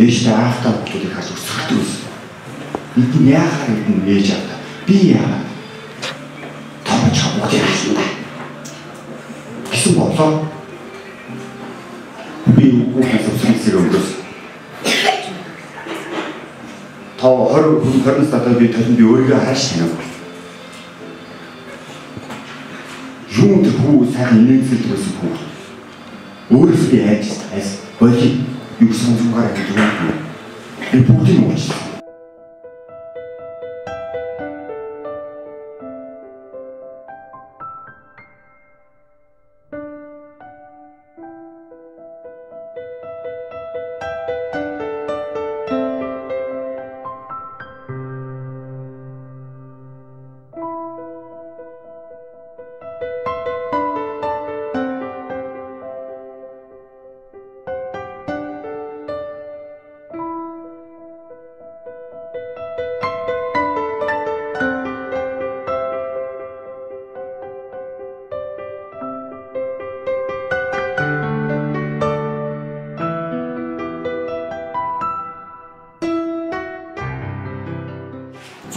ээжтэй аавтай хүмүүсийг харж өсгөлтөө өс. Эдгээр яагаад эдгээр ээж аваа? Би яагаад? Томч хамгаалж яасан. Гэсэн бодлоо. Би хүүхдээс өсгөлсөөр өнгөрс. Та 20 надад би өөрийгөө хааш танив. Юунд хүү сайн инээсэл байсан хүү. Өөрөөсөө айж боли юу сонсгоорой гэж байна. Би бүгдийг уучлаа.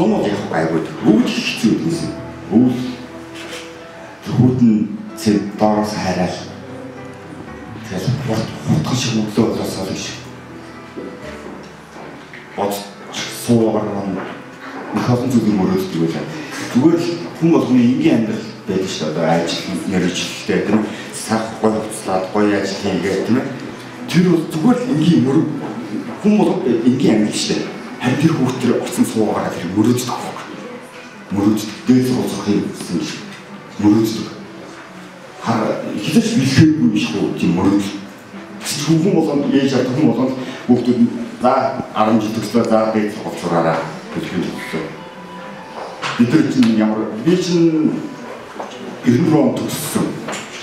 Зумууд яг байгууд өвд хэцүү байсан. Өвд хүүтэн цэд доороос хараад тэгэл хутгах шиг өглөө болоосоо биш. Бод суугаар их олон зүйлийг мөрөөддөг байлаа. Зүгээр л хүн болгоны энгийн амьдрал байдаг шүү дээ. Одоо ажил нэржлэлтэй тийм сах гой хувцлаад гоё ажил хийгээд тийм ээ. Тэр бол зүгээр л энгийн мөрөд хүн болгонд энгийн амьдрал шүү дээ. Харин тэр хүүхдэр уцсан суугаараа тэр мөрөөддөг авах. Мөрөөддөг дээд сургууль хийсэн юм шиг. Мөрөөддөг. Хизээч бэлгээгүй биш үү тийм мөрөөддөг. Хүн болгонд ээж авах хүн болгонд хүүхдүүд за 10 жил төслөө за дээд сургууль сураараа хэлхий төлөө. Бид чинь ямар би чинь 90 он төгссөн.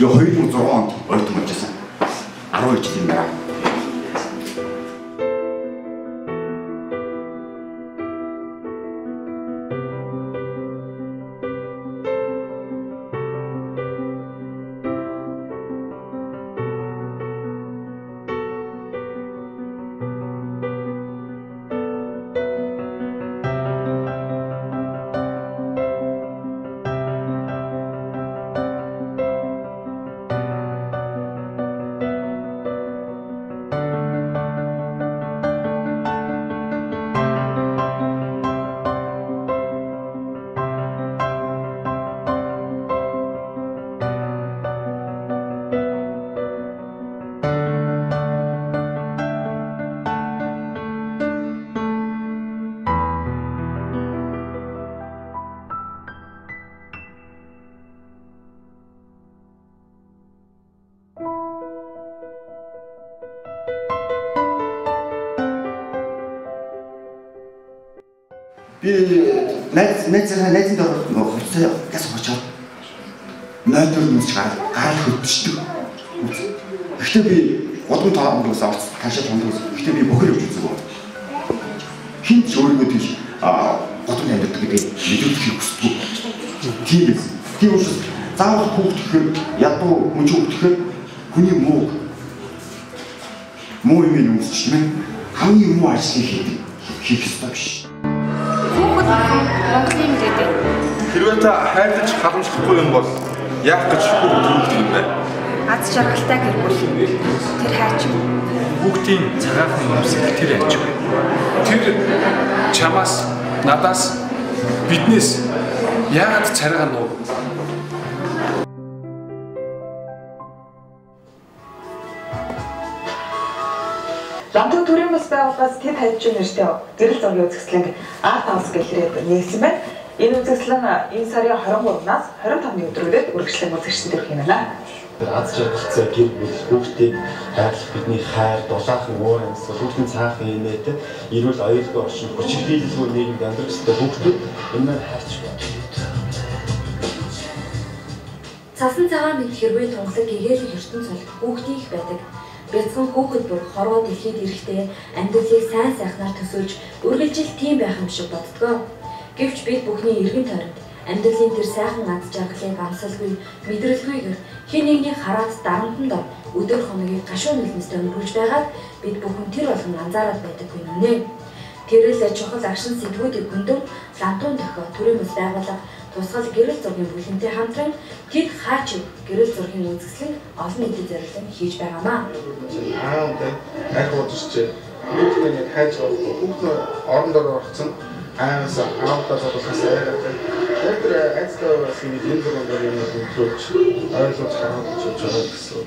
Яг 2006 онд ойлтон болчихсон. 12 жилийн дараа. Би найзын дор хувцас газ очоод найдвар нүс гарал хөдөлдөг. Гэхдээ би годон тоомдоос авц таашаа тоомдоос гэхдээ би бохор явж үзэв. Хин ч өөрийгөө тийш годон амьддаг гэдэг мэдүүлэхийг хүсдэг. Тийм байсан. Тийм учраас заавал хүүхдөхөр ядуу мөч хүүхдөхөр хүний муу юм өмсч юм хамгийн муу ажлыг хийх ёстой биш. Монголын гэдэг. Хэрвээ та хайрлаж халамжлахгүй юм бол яах гэж хүүхдүүд юм бэ? Аз жаргалтай гэр бүл. Тэр хайч. Хүүхдийн цагаахан өмсгөл тэр хайч. Тэр чамаас, надаас, биднээс яагаад царайгаа нуу? Ламтуу төрийн бас байгууллагаас тэд хайчуу нэртэй гэрэл зургийн үзэсгэлэнг А5 гэх хэрэг нээсэн байна. Энэ үзэсгэлэн энэ сарын 23-наас 25-ны өдрүүдэд үргэлжлэн үзэгчдэд ирэх юм байна. Аз жаргалтай гэр бүл хүүхдийг хайрлах бидний хайр, дулаахан уур амьсгал, хүүхдийн цаахан инээтэй эрүүл аюулгүй орчин, хүчин биелэлгүй нийгэмд амьдрах ёстой хүүхдүүд энэ хайрч байна. Цасан цагаан мэд хэрвээ тунгалаг гэгээлэг ертөнц бол хүүхдийн их байдаг. Бяцхан хүүхэд бүр хорвоо дэлхийд ирэхдээ амьдралыг сайн сайхнаар төсөөлж үргэлжил тийм байх юм шиг боддгоо. Гэвч бид бүхний эргэн тойронд амьдралын тэр сайхан аз жаргалыг амсалгүй, мэдрэлгүйгээр Хэн нэгний хараад дарамтанд өдөр хоногийг гашуун нөлөөстэй өнгөрүүлж байгаад бид бүхэн тэр болгон анзаараад байдаггүй нүнэ. Тэрэл чухал агшин сэдвүүдийг хөндөм лантун дохио төрийн бас байгууллага тусгал гэрэл зургийн бүлэнтэй хамтран тэд хаач гэрэл зургийн үзэсгэлэнг олон нийтэд зориулан хийж байгаамаа. Аавтай арх удирч бүгд ингэ хайж байгаа бүгд орон дор орсон ааваас аавтай залуухаас айгаад яг тэр айцтай бас ингэ энэ зургаар юм төлөвч ойлгож хараад чиж байгаа гэсэн.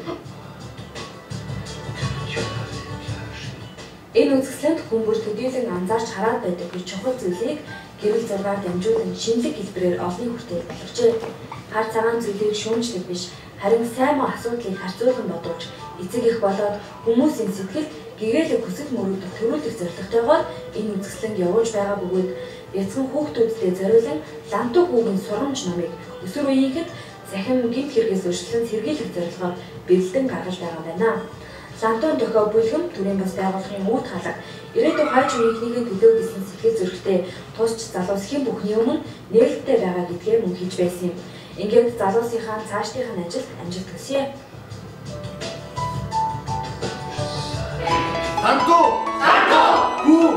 Энэ үзэсгэлэнт хүн бүр төдийлөн анзаарч хараад байдаг чухал зүйлийг гэрэл зургаар дамжуулан шинэлэг хэлбэрээр олонний хүртэл болгожээ. Хар цагаан зүйлийг шүүмжлэх биш, харин сайн муу асуудлыг харьцуулан бодуулж, эцэг их болоод хүмүүсийн сэтгэлд гэгээлэг хүсэл мөрөөдөл төрүүлэх зорилготойгоор энэ үзэсгэлэнг явуулж байгаа бөгөөд бяцхан хүүхдүүдтэй зориулан лантуу хүүгийн сурамж номыг өсвөр үеийнхэд захин гинт хэрэгээс өршлөн сэргийлэх зорилгоор бэлдэн гаргаж байгаа байна. Лантун дохио бүлгэм төрийн бас байгууллагын үүд халаг ирээдүйн хойч үеийнхнийхээ төлөө гэсэн сэтгэл зүрэхтэй тусч залуусхийн бүхний өмнө нээлттэй байгаа гэдгээ мөн хийж байсан юм. Ингээд залуусынхаа цаашдынхаа ажилд амжилт хүсье. Лантуу! Хүү!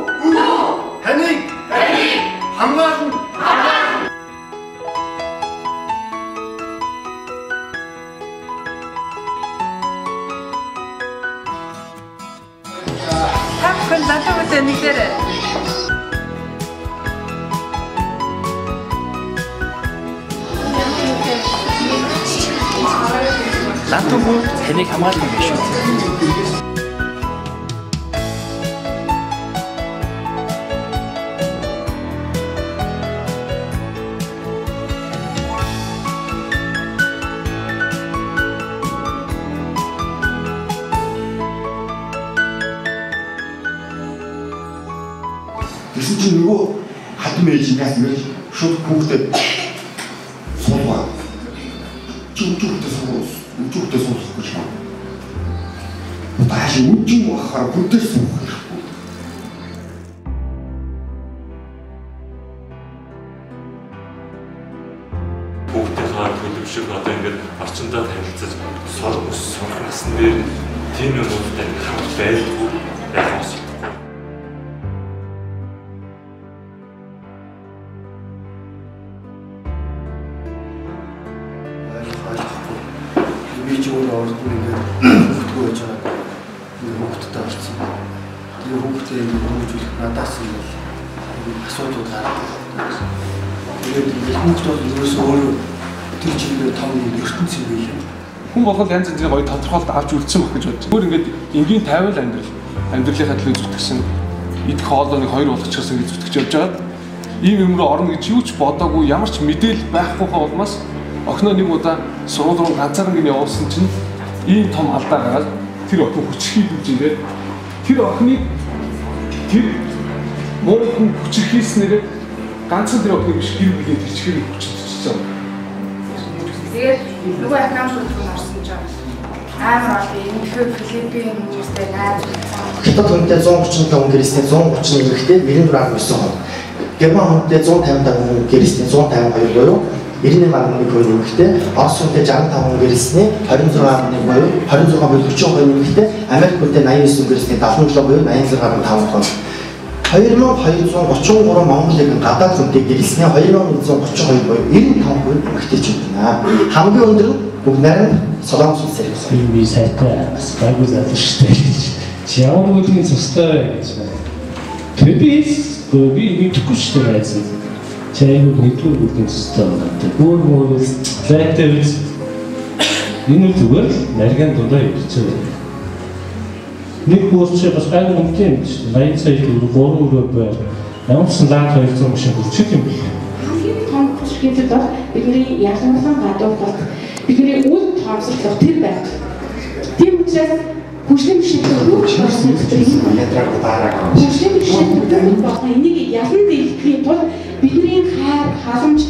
Ханийг! Хамгаална! Лантуутай нэгдэрэ. Лантуу таныг хамгаалах юм биш үү? Гэсэн чинь нөгөө хатан ээжингээс ирж шууд хүүхдэд суулгаа. Чүчүүхтэй суулгах гэж байна. Бааш үжин бахаар бүдээр суулгах хэрэггүй. Хүүхдийнхаа төлөвшөг одоо ингээд орчиндөө танилцаж сурах насн дээр тийм юмудтай хамт байлгүй байх юм. Би ч өөрөө орд ингээд хөвгтгөө байж байгаа. Би хөвгттэй орсон. Тэгээ хөвгтээ ингээд хөвжүүлэх надаас ингээд асуудал гараад байна. Тэгээд хөвгт бол ерөөсөө өөрөө тэр чигээр том ертөнц юм билээ. Хүн болгол янз янзын гоё тодорхойлт авч үлдсэн баг гэж бодож. Өөр ингээд энгийн тайвал амьдралынхаа төлөө зүтгэсэн идэх хоолойныг хоёр болгочихсон гэж зүтгэж явж байгаа. Ийм юм руу орно гэж юу ч бодоогүй, ямар ч мэдээлэл байхгүйхаа улмаас охиноо нэг удаа сургууль руу ганцаараа гин явуулсан чинь ийм том алдаа гараад тэр охин хүчрхийлж ингээд тэр охиныг тэр муу хүн хүчрхийлснээр ганцхан тэр охиныг биш гэр бүлийн тэр чихрийг хүчрхийлж байгаа. Тэгээд нөгөө ахнаас руу орсон ч амар олон энэ Филиппин хүмүүстэй найз Хятад хүнтэй 130 хүн гэрээсээ 130 эмэгтэй 94.9 хүн. Герман хүнтэй 155 хүн гэрээсээ 152 буюу 98.1 хүн эмэгтэй. Орос хүнтэй 65 хүн гэрээсээ 26.1 буюу 26.40 хүн эмэгтэй. Америк хүнтэй 89 хүн гэрээсээ 77 буюу 86.5 хүн. 2233 Монголыг гадаад хүнтэй гэрээсээ 2132 буюу 95 хүн эмэгтэйчүүд байна. Хамгийн өндөр нь бүгд нарийн Солонгос улсаар байна. Би сайтай бас байгуу залштай гэж. Ямар нэгэн цустай гэж байна. Би мэдгүй шүү дээ байсан. Чайг мэдгүй бүгд цустай байна. Өөр сайтай биш. Энэ зүгээр нарийн дудаа явж байгаа. Нэг бүрч бас гайгүй үнэтэй юм шүү дээ. 80 сая төгрөг 3 өрөө байр. Ямар ч лаад 200 машин бүрчит юм биш. Хамгийн том хүчтэй бол бидний ялгарлан гадуур бол бидний үйл тоомсорлох тэр байх. Тийм учраас хүчний бишээ бүх болсон зүйл ядраг удараа. Хүчний бишээ болсон энийг ялан дэлгэхийн тулд бидний хайр, халамж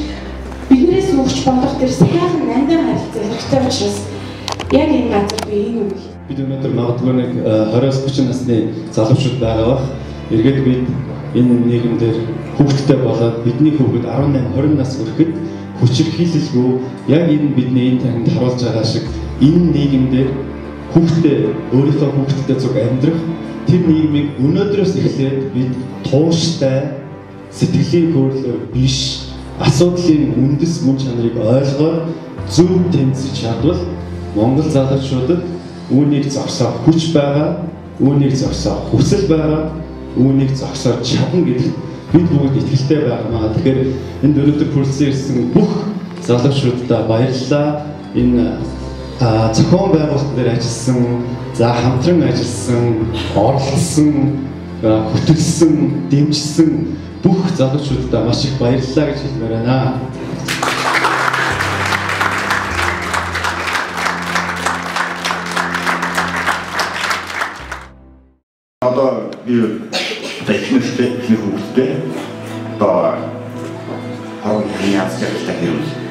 биднээс өгч болох тэр сайхан нандин харилцаа хэрэгтэй учраас яг энэ газар би энэ үг. Бид өнөөдөр магадгүй нэг 20-30 насны залуучууд байгаа бах. Эргээд бид энэ нийгэмдэр хүүхдтэй болоод бидний хүүхэд 18-20 нас хүрэхэд хүчирхийлэлгүй яг энэ бидний энэ танд харуулж байгаа шиг энэ нийгэмдээ хүүхдээ өөрийнхөө хүүхдтэй зүг амьдрах тэр нийгмийг өнөөдрөөс эхлээд бид тууштай сэтгэлийн хөдлөлөөр биш асуудлын үндэс мөн чанарыг ойлгоод зөв тэмцэж чадвал Монгол залуучуудад үүнийг зогсоох хүч байгаа, үүнийг зогсоох хүсэл байгаа, үүнийг зогсоож чадна гэдэгт бид бүгд итгэлтэй байгаамаа. Тэгэхээр энд өнөөдөр хүрэлцэн ирсэн бүх залуучуудаа баярлалаа. Энэ зохион байгуулалт дээр ажилласан, за хамтран ажилласан, оролцсон, хөтөлсөн, дэмжсэн бүх залуучуудаа маш их баярлалаа гэж хэлмээр байна. Одоо би техниктэй хүүхдээ одоо харин яаж чаддаг юм.